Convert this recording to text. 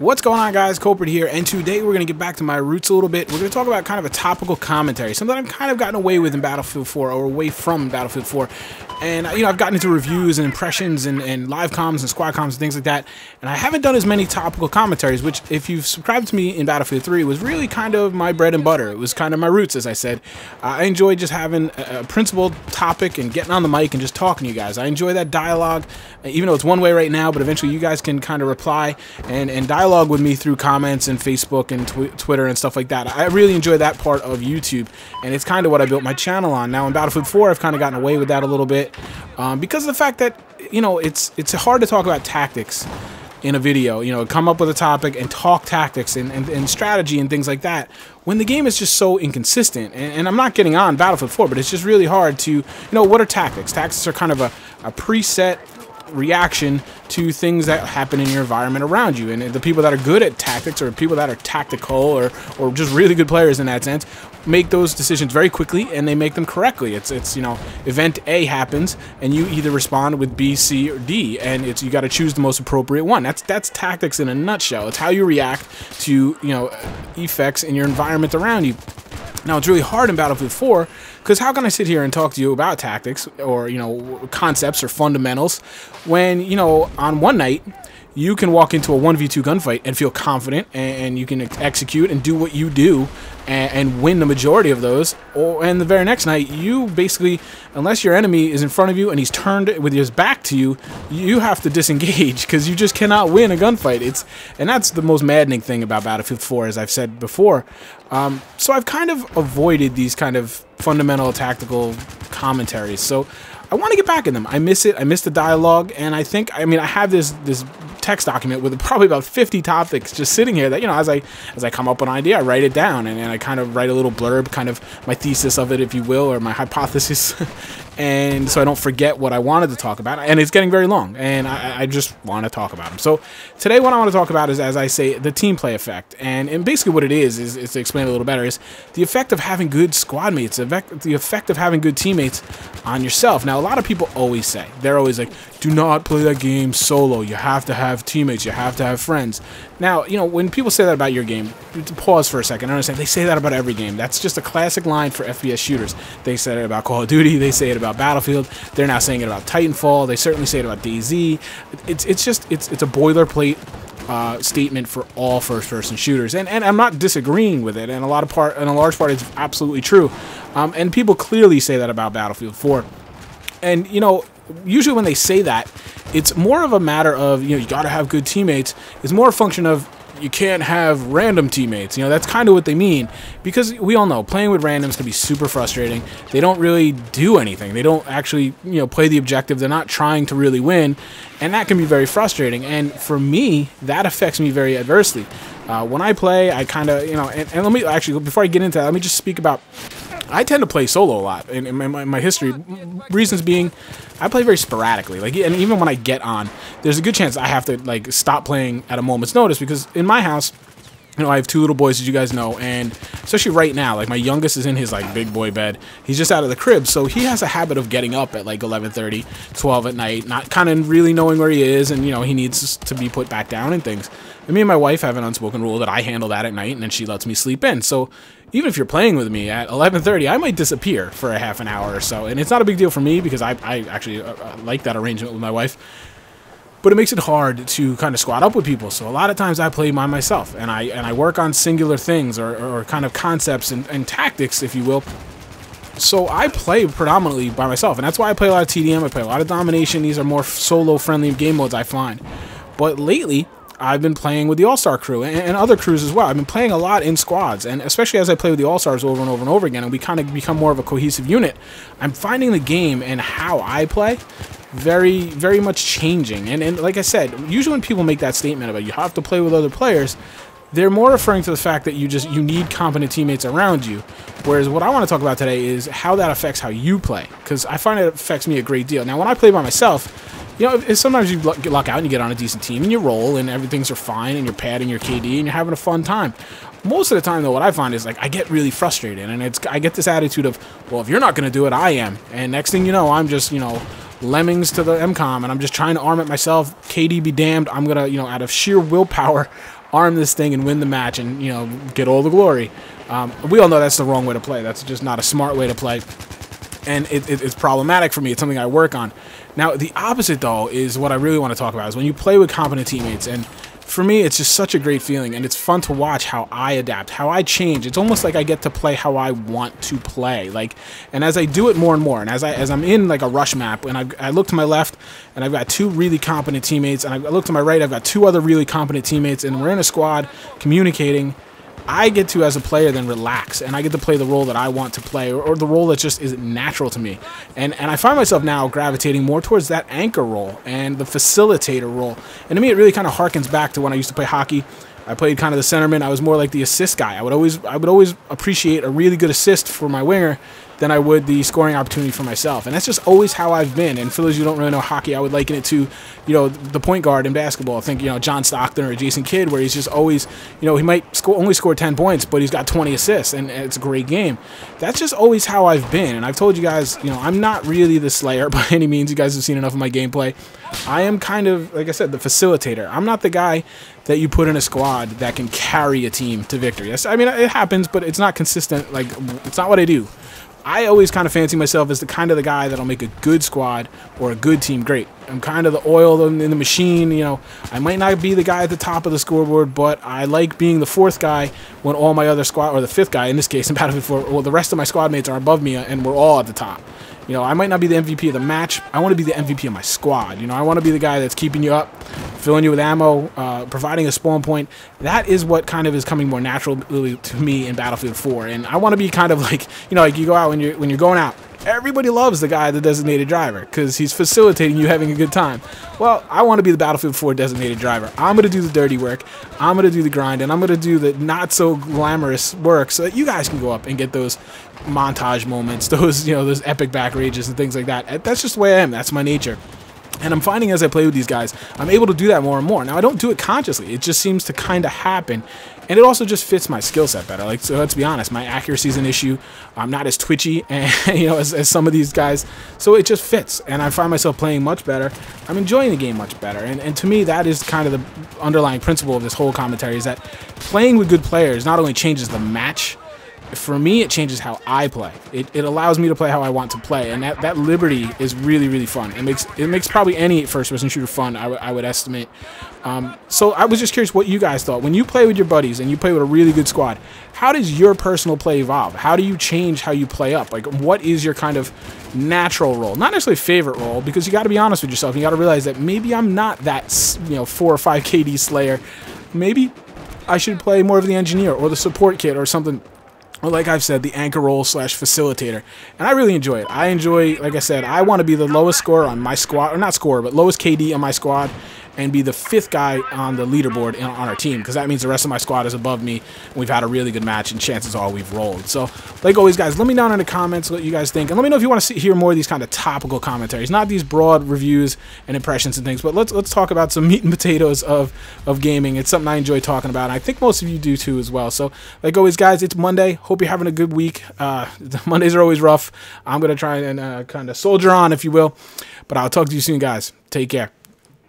What's going on, guys? Kulprit here, and today we're going to get back to my roots a little bit. We're going to talk about kind of a topical commentary, something I've kind of gotten away with in Battlefield 4, or away from Battlefield 4. And, you know, I've gotten into reviews and impressions and live comms and squad comms and things like that, and I haven't done as many topical commentaries, which, if you've subscribed to me in Battlefield 3, was really kind of my bread and butter. It was kind of my roots, as I said. I enjoy just having a principled topic and getting on the mic and just talking to you guys. I enjoy that dialogue, even though it's one way right now, but eventually you guys can kind of reply and dialogue with me through comments and Facebook and Twitter and stuff like that. I really enjoy that part of YouTube, and it's kind of what I built my channel on. Now in Battlefield 4, I've kind of gotten away with that a little bit because of the fact that, you know, it's hard to talk about tactics in a video, you know, come up with a topic and talk tactics and strategy and things like that when the game is just so inconsistent. And I'm not getting on Battlefield 4, but it's just really hard to, you know, what are tactics? Tactics are kind of a preset reaction to things that happen in your environment around you, and the people that are good at tactics, or people that are tactical, or just really good players in that sense, make those decisions very quickly, and they make them correctly. It's you know, event A happens and you either respond with B, C, or D, and you got to choose the most appropriate one. That's tactics in a nutshell. It's how you react to, you know, effects in your environment around you. Now, it's really hard in Battlefield 4, because how can I sit here and talk to you about tactics, or, you know, concepts or fundamentals, when, you know, on one night you can walk into a 1v2 gunfight and feel confident, and you can execute and do what you do and win the majority of those, and the very next night you basically, unless your enemy is in front of you and he's turned with his back to you, you have to disengage, because you just cannot win a gunfight. And that's the most maddening thing about Battlefield 4, as I've said before. So I've kind of avoided these kind of fundamental tactical commentaries. So I want to get back in them. I miss it. I miss the dialogue, and I have this text document with probably about 50 topics just sitting here that, you know, as I come up with an idea, I write it down, and I kind of write a little blurb, kind of my thesis of it, if you will, or my hypothesis, and so I don't forget what I wanted to talk about. And it's getting very long, and I just want to talk about them. So today what I want to talk about is, as I say, the team play effect, and basically what it is to explain it a little better, is the effect of having good squad mates, the effect of having good teammates on yourself. Now, a lot of people always say, they're always like, do not play that game solo. You have to have teammates. You have to have friends. Now, you know, when people say that about your game, pause for a second. I understand they say that about every game. That's just a classic line for FPS shooters. They said it about Call of Duty. They say it about Battlefield. They're now saying it about Titanfall. They certainly say it about DayZ. It's a boilerplate statement for all first-person shooters, and I'm not disagreeing with it. And a large part, it's absolutely true. And people clearly say that about Battlefield 4. And, you know, usually when they say that, it's more of a matter of, you know, you got to have good teammates. It's more a function of, you can't have random teammates. You know, that's kind of what they mean, because we all know playing with randoms can be super frustrating. They don't really do anything. They don't actually, you know, play the objective. They're not trying to really win, and that can be very frustrating. And for me, that affects me very adversely. When I play, I kind of, you know, and let me actually, before I get into that, let me just speak about, I tend to play solo a lot in my history. Reasons being, I play very sporadically. Like, and even when I get on, there's a good chance I have to, like, stop playing at a moment's notice, because in my house, you know, I have two little boys, as you guys know, and especially right now, like, my youngest is in his, like, big boy bed. He's just out of the crib, so he has a habit of getting up at, like, 11:30, 12 at night, not kind of really knowing where he is, and, you know, he needs to be put back down and things. And me and my wife have an unspoken rule that I handle that at night, and then she lets me sleep in. So even if you're playing with me at 11:30, I might disappear for a half an hour or so, and it's not a big deal for me, because I actually like that arrangement with my wife. But it makes it hard to kind of squad up with people. So a lot of times I play by myself, and I work on singular things, or kind of concepts and tactics, if you will. So I play predominantly by myself, and that's why I play a lot of TDM. I play a lot of domination. These are more solo-friendly game modes, I find. But lately, I've been playing with the All-Star crew and other crews as well. I've been playing a lot in squads, and especially as I play with the All-Stars over and over and over again, and we kind of become more of a cohesive unit, I'm finding the game and how I play very, very much changing. And like I said, usually when people make that statement about you have to play with other players, they're more referring to the fact that you need competent teammates around you. Whereas what I want to talk about today is how that affects how you play, because I find it affects me a great deal. Now, when I play by myself, you know, sometimes you luck out and you get on a decent team and you roll and everything's fine and you're padding your KD and you're having a fun time. Most of the time, though, what I find is, like, I get really frustrated, and I get this attitude of, well, if you're not going to do it, I am. And next thing you know, I'm just, you know, lemmings to the MCOM, and I'm just trying to arm it myself. KD be damned, I'm going to, you know, out of sheer willpower, arm this thing and win the match and, you know, get all the glory. We all know that's the wrong way to play. That's just not a smart way to play. And it's problematic for me. It's something I work on. Now, the opposite, though, is what I really want to talk about, is when you play with competent teammates. And for me, it's just such a great feeling, and it's fun to watch how I adapt, how I change. It's almost like I get to play how I want to play. Like, and as I do it more and more, and as I'm in like a rush map, and I look to my left, and I've got 2 really competent teammates, and I look to my right, I've got 2 other really competent teammates, and we're in a squad communicating. I get to, as a player, then relax, and I get to play the role that I want to play, or the role that just is natural to me. And I find myself now gravitating more towards that anchor role and the facilitator role. And to me, it really kind of harkens back to when I used to play hockey. I played kind of the centerman. I was more like the assist guy. I would always appreciate a really good assist for my winger than I would the scoring opportunity for myself. And that's just always how I've been. And for those who don't really know hockey, I would liken it to, you know, the point guard in basketball. I think, you know, John Stockton or Jason Kidd, where he's just always, you know, he might only score 10 points, but he's got 20 assists, and it's a great game. That's just always how I've been. And I've told you guys, you know, I'm not really the Slayer by any means. You guys have seen enough of my gameplay. I am kind of, like I said, the facilitator. I'm not the guy that you put in a squad that can carry a team to victory. Yes, I mean, it happens, but it's not consistent. Like, it's not what I do. I always kind of fancy myself as the kind of the guy that'll make a good squad or a good team great. I'm kind of the oil in the machine, you know. I might not be the guy at the top of the scoreboard, but I like being the 4th guy when all my other squad, or the 5th guy in this case in Battlefield 4, well, the rest of my squad mates are above me and we're all at the top. You know, I might not be the MVP of the match. I want to be the MVP of my squad. You know, I want to be the guy that's keeping you up, filling you with ammo, providing a spawn point. That is what kind of is coming more naturally to me in Battlefield 4. And I want to be kind of like, you know, like you go out when you're going out. Everybody loves the guy, the designated driver, because he's facilitating you having a good time. Well, I want to be the Battlefield 4 designated driver. I'm going to do the dirty work. I'm going to do the grind, and I'm going to do the not so glamorous work so that you guys can go up and get those montage moments, those, you know, those epic back rages and things like that. That's just the way I am. That's my nature. And I'm finding as I play with these guys, I'm able to do that more and more. Now, I don't do it consciously. It just seems to kind of happen. And it also just fits my skill set better. Like, so let's be honest, my accuracy is an issue. I'm not as twitchy and, you know, as some of these guys. So it just fits. And I find myself playing much better. I'm enjoying the game much better. And to me, that is kind of the underlying principle of this whole commentary, is that playing with good players not only changes the match, for me, it changes how I play. It allows me to play how I want to play, and that liberty is really, really fun. It makes probably any first-person shooter fun, I would estimate. So I was just curious what you guys thought. When you play with your buddies and you play with a really good squad, how does your personal play evolve? How do you change how you play up? Like, what is your kind of natural role? Not necessarily favorite role, because you got to be honest with yourself. You got to realize that maybe I'm not that, you know, 4 or 5 KD Slayer. Maybe I should play more of the engineer or the support kit or something. Well, like I've said, the anchor role / facilitator. And I really enjoy it. I enjoy, like I said, I want to be the lowest scorer on my squad, or not scorer, but lowest KD on my squad, and be the 5th guy on the leaderboard on our team, because that means the rest of my squad is above me, and we've had a really good match, and chances are we've rolled. So, like always, guys, let me know in the comments what you guys think, and let me know if you want to hear more of these kind of topical commentaries, not these broad reviews and impressions and things, but let's talk about some meat and potatoes of gaming. It's something I enjoy talking about, and I think most of you do too as well. So, like always, guys, it's Monday. Hope you're having a good week. Mondays are always rough. I'm going to try and kind of soldier on, if you will, but I'll talk to you soon, guys. Take care.